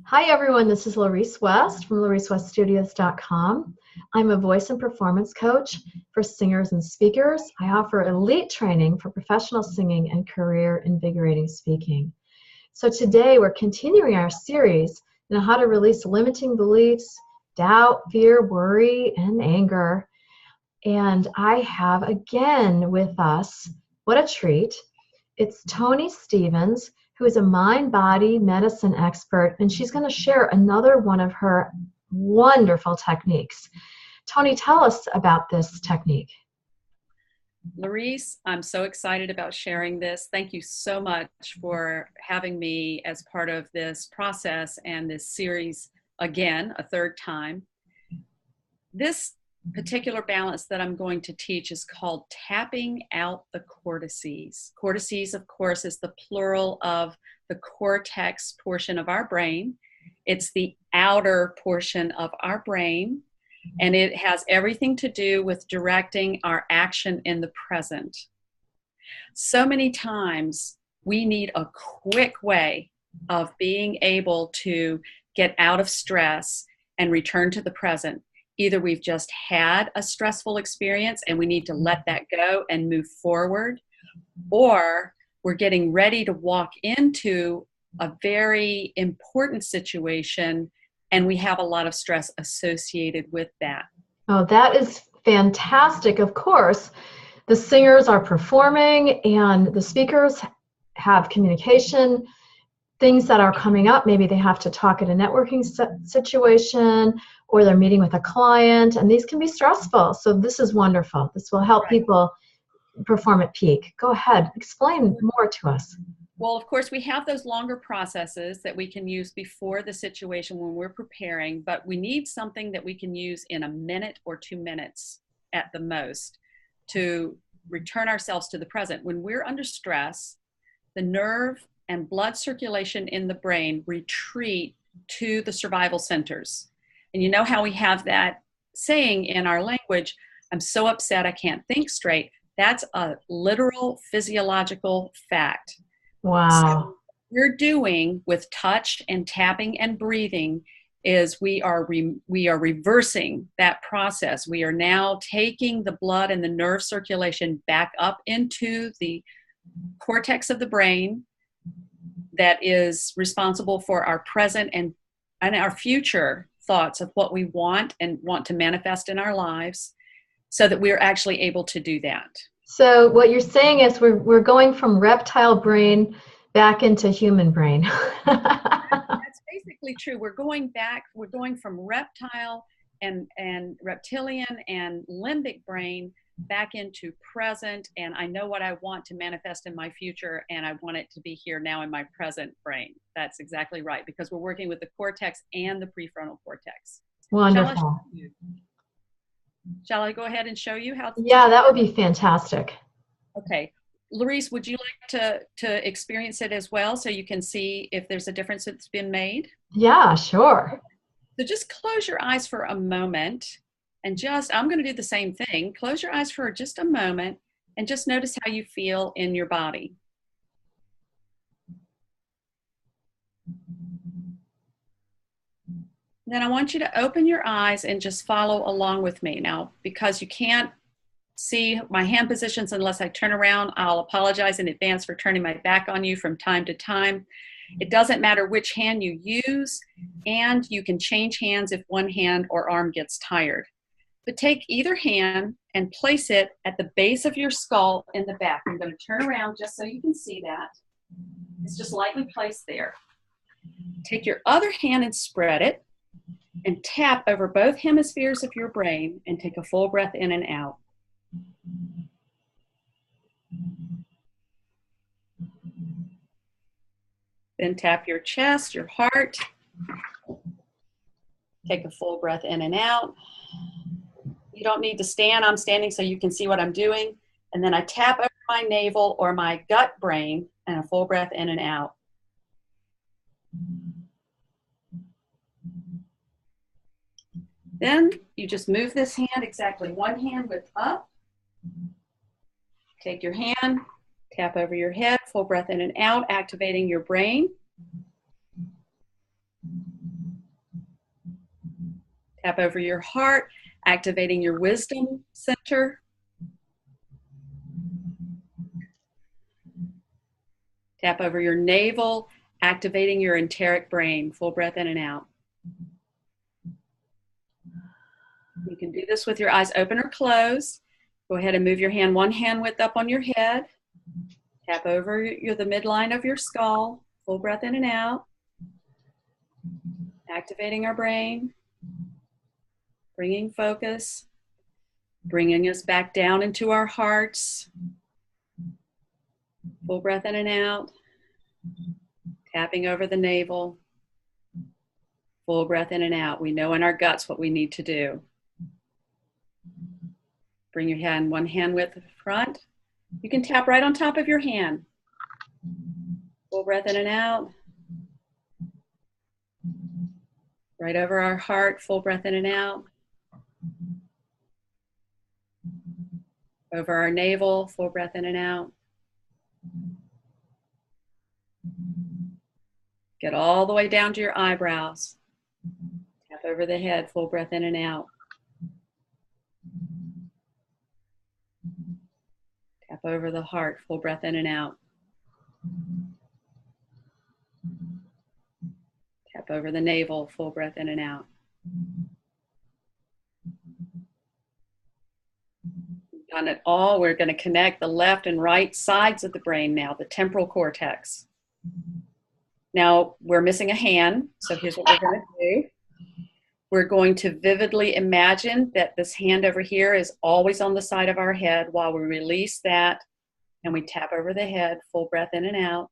Hi everyone, this is Laurece West from lauriceweststudios.com. I'm a voice and performance coach for singers and speakers. I offer elite training for professional singing and career invigorating speaking. So today we're continuing our series on how to release limiting beliefs, doubt, fear, worry, and anger. And I have again with us, what a treat, it's Toni Stevens, who is a mind-body medicine expert, and she's going to share another one of her wonderful techniques. Toni, tell us about this technique. Laurece, I'm so excited about sharing this. Thank you so much for having me as part of this process and this series again, a third time. This particular balance that I'm going to teach is called tapping out the cortices. Cortices, of course, is the plural of the cortex portion of our brain. It's the outer portion of our brain, and it has everything to do with directing our action in the present. So many times we need a quick way of being able to get out of stress and return to the present. Either we've just had a stressful experience and we need to let that go and move forward, or we're getting ready to walk into a very important situation and we have a lot of stress associated with that. Oh, that is fantastic. Of course, the singers are performing and the speakers have communication, things that are coming up. Maybe they have to talk at a networking situation or they're meeting with a client, and these can be stressful. So this is wonderful. This will help people perform at peak. Go ahead, explain more to us. Well, of course, we have those longer processes that we can use before the situation when we're preparing, but we need something that we can use in a minute or 2 minutes at the most to return ourselves to the present. When we're under stress, the nerve and blood circulation in the brain retreat to the survival centers. And you know how we have that saying in our language, I'm so upset I can't think straight. That's a literal physiological fact. Wow. So what we're doing with touch and tapping and breathing is we are reversing that process. We are now taking the blood and the nerve circulation back up into the cortex of the brain that is responsible for our present and our future thoughts of what we want and want to manifest in our lives, so that we're actually able to do that. So what you're saying is we're going from reptile brain back into human brain. That's basically true. We're going from reptile and reptilian and limbic brain back into present, and I know what I want to manifest in my future, and I want it to be here now in my present brain. That's exactly right, because we're working with the cortex and the prefrontal cortex. Wonderful. Shall I go ahead and show you how? Yeah, that would be fantastic. Okay. Laurece, would you like to experience it as well so you can see if there's a difference that's been made? Yeah, sure. So just close your eyes for a moment and I'm going to do the same thing. Close your eyes for just a moment and just notice how you feel in your body. Then I want you to open your eyes and just follow along with me. Now, because you can't see my hand positions unless I turn around, I'll apologize in advance for turning my back on you from time to time. It doesn't matter which hand you use, and you can change hands if one hand or arm gets tired. But take either hand and place it at the base of your skull in the back. I'm going to turn around just so you can see that. It's just lightly placed there. Take your other hand and spread it and tap over both hemispheres of your brain and take a full breath in and out. Then tap your chest, your heart. Take a full breath in and out. You don't need to stand. I'm standing so you can see what I'm doing. And then I tap over my navel or my gut brain and a full breath in and out. Then you just move this hand exactly one hand width up. Take your hand, tap over your head, full breath in and out, activating your brain. Tap over your heart, activating your wisdom center. Tap over your navel, activating your enteric brain. Full breath in and out. You can do this with your eyes open or closed. Go ahead and move your hand one hand width up on your head. Tap over the midline of your skull. Full breath in and out. Activating our brain. Bringing focus. Bringing us back down into our hearts. Full breath in and out. Tapping over the navel. Full breath in and out. We know in our guts what we need to do. Bring your hand one hand width front. You can tap right on top of your hand. Full breath in and out. Right over our heart. Full breath in and out. Over our navel. Full breath in and out. Get all the way down to your eyebrows. Tap over the head, full breath in and out. Tap over the heart, full breath in and out. Tap over the navel, full breath in and out. We've done it all. We're going to connect the left and right sides of the brain now, the temporal cortex. Now, we're missing a hand, so here's what we're going to do. We're going to vividly imagine that this hand over here is always on the side of our head while we release that and we tap over the head, full breath in and out.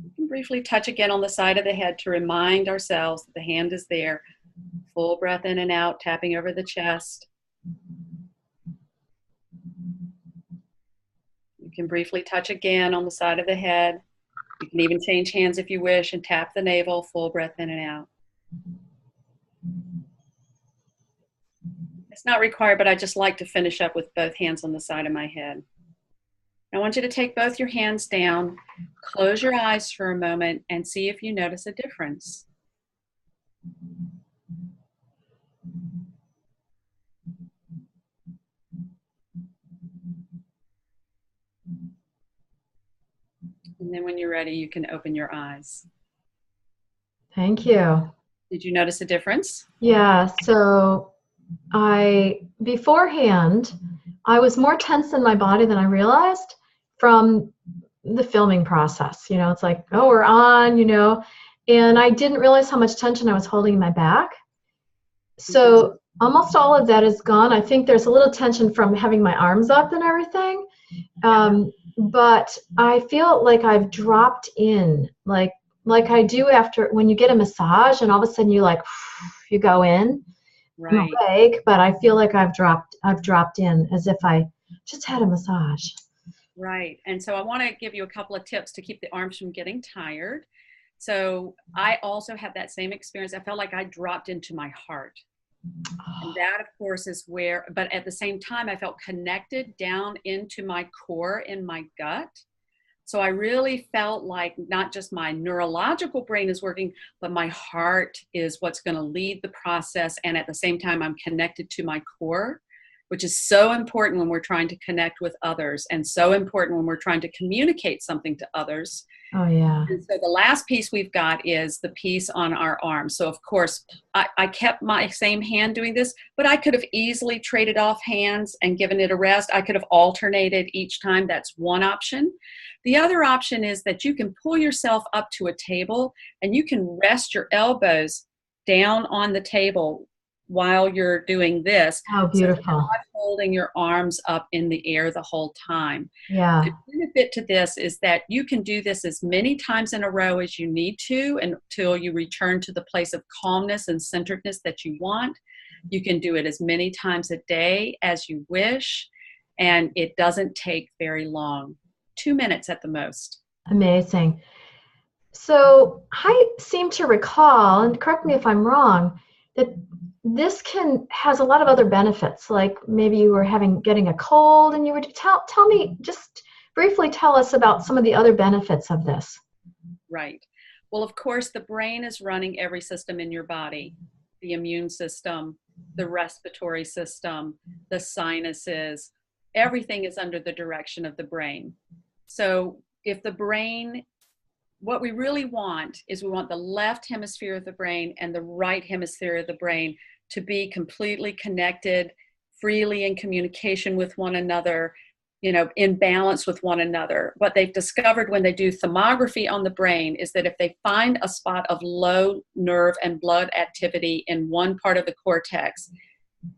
We can briefly touch again on the side of the head to remind ourselves that the hand is there. Full breath in and out, tapping over the chest. You can briefly touch again on the side of the head. You can even change hands if you wish and tap the navel, full breath in and out. It's not required, but I just like to finish up with both hands on the side of my head. I want you to take both your hands down, close your eyes for a moment, and see if you notice a difference. And then when you're ready, you can open your eyes. Thank you. Did you notice a difference? Yeah, so beforehand, I was more tense in my body than I realized from the filming process. You know, it's like, oh, we're on, you know, and I didn't realize how much tension I was holding in my back. So almost all of that is gone. I think there's a little tension from having my arms up and everything. But I feel like I've dropped in, like I do after when you get a massage and all of a sudden you go in. Right. I'm awake, but I feel like I've dropped in as if I just had a massage. Right. And so I want to give you a couple of tips to keep the arms from getting tired. So I also had that same experience. I felt like I dropped into my heart. And that, of course, is where, but at the same time, I felt connected down into my core in my gut. So I really felt like not just my neurological brain is working, but my heart is what's going to lead the process. And at the same time, I'm connected to my core, which is so important when we're trying to connect with others and so important when we're trying to communicate something to others. Oh, yeah. And so the last piece we've got is the piece on our arm. So, of course, I kept my same hand doing this, but I could have easily traded off hands and given it a rest. I could have alternated each time. That's one option. The other option is that you can pull yourself up to a table and you can rest your elbows down on the table while you're doing this. How beautiful. So you're not holding your arms up in the air the whole time. Yeah. The benefit to this is that you can do this as many times in a row as you need to until you return to the place of calmness and centeredness that you want. You can do it as many times a day as you wish, and it doesn't take very long. 2 minutes at the most. Amazing. So I seem to recall, and correct me if I'm wrong, that this has a lot of other benefits, like maybe you were getting a cold and you were tell me, just briefly tell us about some of the other benefits of this. Right. Well, of course, the brain is running every system in your body, the immune system, the respiratory system, the sinuses, everything is under the direction of the brain. So if the brain, what we really want is we want the left hemisphere of the brain and the right hemisphere of the brain to be completely connected, freely in communication with one another, you know, in balance with one another. What they've discovered when they do thermography on the brain is that if they find a spot of low nerve and blood activity in one part of the cortex,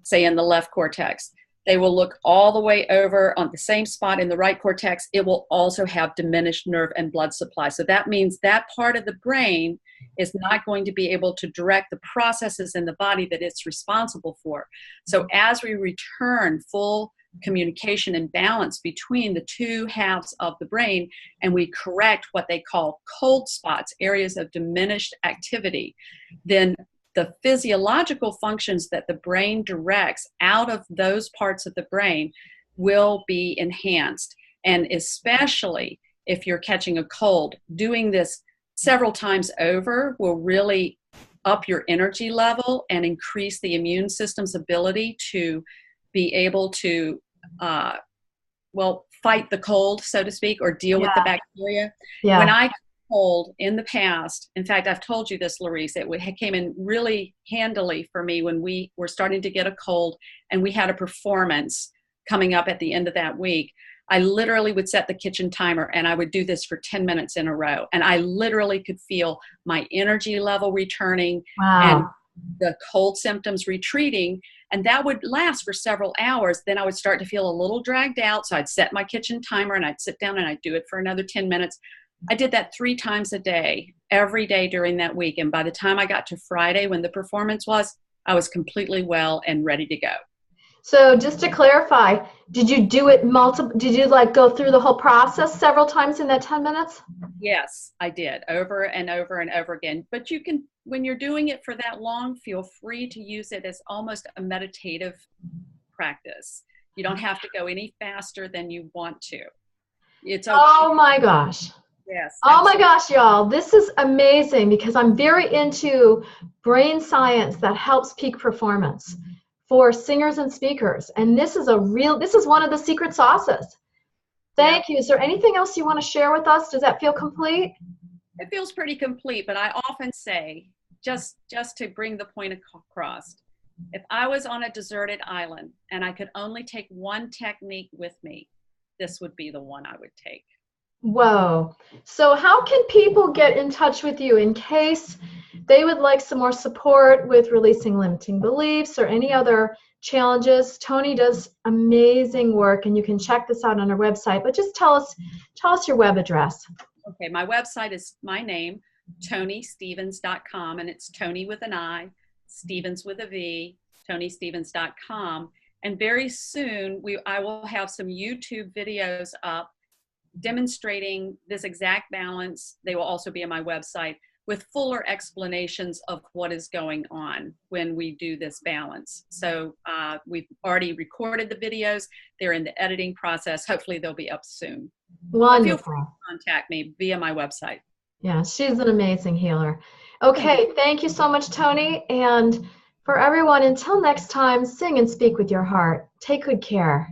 say in the left cortex, they will look all the way over on the same spot in the right cortex. It will also have diminished nerve and blood supply. So that means that part of the brain is not going to be able to direct the processes in the body that it's responsible for. So as we return full communication and balance between the two halves of the brain, and we correct what they call cold spots, areas of diminished activity, then the physiological functions that the brain directs out of those parts of the brain will be enhanced. And especially if you're catching a cold, doing this several times over will really up your energy level and increase the immune system's ability to be able to, fight the cold, so to speak, or deal with the bacteria. Yeah. When I cold in the past, in fact, I've told you this, Laurece, it came in really handily for me when we were starting to get a cold and we had a performance coming up at the end of that week. I literally would set the kitchen timer and I would do this for 10 minutes in a row. And I literally could feel my energy level returning and the cold symptoms retreating. And that would last for several hours. Then I would start to feel a little dragged out. So I'd set my kitchen timer and I'd sit down and I'd do it for another 10 minutes. I did that 3 times a day, every day during that week. And by the time I got to Friday, when the performance was, I was completely well and ready to go. So just to clarify, did you do it did you like go through the whole process several times in that 10 minutes? Yes, I did, over and over and over again. But you can, when you're doing it for that long, feel free to use it as almost a meditative practice. You don't have to go any faster than you want to. It's okay. Oh my gosh. Yes. Oh my gosh, y'all. This is amazing because I'm very into brain science that helps peak performance for singers and speakers. And this is one of the secret sauces. Thank you. Is there anything else you want to share with us? Does that feel complete? It feels pretty complete, but I often say, just to bring the point across, if I was on a deserted island and I could only take one technique with me, this would be the one I would take. Whoa. So how can people get in touch with you in case they would like some more support with releasing limiting beliefs or any other challenges? Toni does amazing work and you can check this out on her website, but just tell us your web address. Okay, my website is my name, ToniStevens.com, and it's Toni with an I, Stevens with a V, ToniStevens.com. And very soon I will have some YouTube videos up demonstrating this exact balance. They will also be on my website with fuller explanations of what is going on when we do this balance. So we've already recorded the videos. They're in the editing process. Hopefully they'll be up soon. Wonderful. Feel free to contact me via my website. Yeah, she's an amazing healer. Okay, thank you so much, Toni. And for everyone, until next time, sing and speak with your heart. Take good care.